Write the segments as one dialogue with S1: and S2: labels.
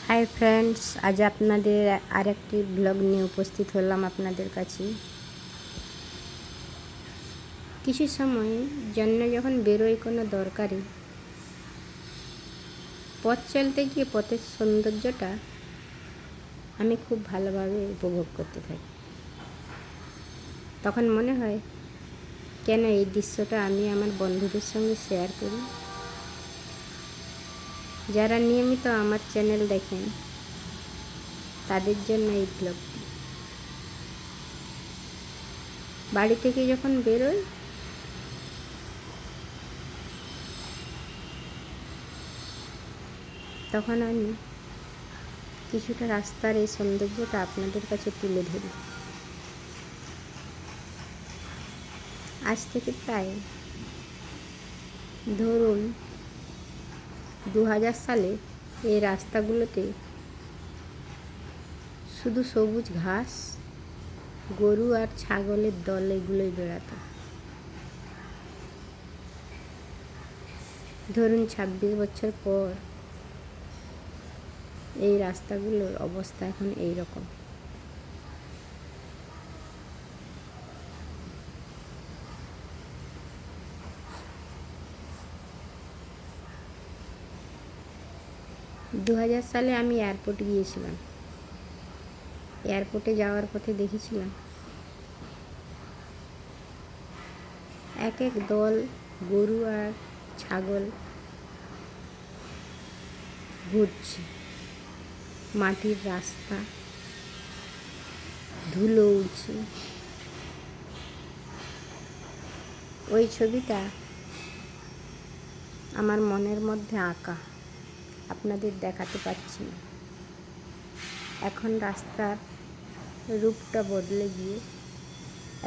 S1: Hi friends, আজ আপনাদের আরেকটি ব্লগ নিয়ে উপস্থিত হলাম আপনাদের কাছে। কিছু সময় জন্য যখন বেরোই কোনো দরকারে, পথ চলতে গিয়ে পথের সৌন্দর্যটা আমি খুব ভালোভাবে উপভোগ করতে থাকি। তখন মনে হয়, কেন এই দৃশ্যটা আমি আমার বন্ধুদের সঙ্গে শেয়ার করি। যারা নিয়মিত আমার চ্যানেল দেখেন তাদের জন্য এই ব্লগটি। বাড়ি থেকে যখন বেরোই তখন আমি কিছুটা রাস্তার এই সৌন্দর্যটা আপনাদের কাছে তুলে ধরি। আজ থেকে প্রায় ধরুন 2000 সালে এই রাস্তাগুলোতে শুধু সবুজ ঘাস, গরু আর ছাগলের দল এগুলোই বেড়াতো। ধরুন 26 বছর পর এই রাস্তাগুলোর অবস্থা এখন এই রকম। দু সালে আমি এয়ারপোর্টে গিয়েছিলাম। এয়ারপোর্টে যাওয়ার পথে দেখেছিলাম এক এক দল গরু আর ছাগল ঘুরছে। মাটির রাস্তা, ধুলো উড়ছে। ওই ছবিটা আমার মনের মধ্যে আঁকা, আপনাদের দেখাতে পারছি না। এখন রাস্তার রূপটা বদলে গিয়ে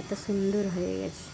S1: এত সুন্দর হয়ে গেছে।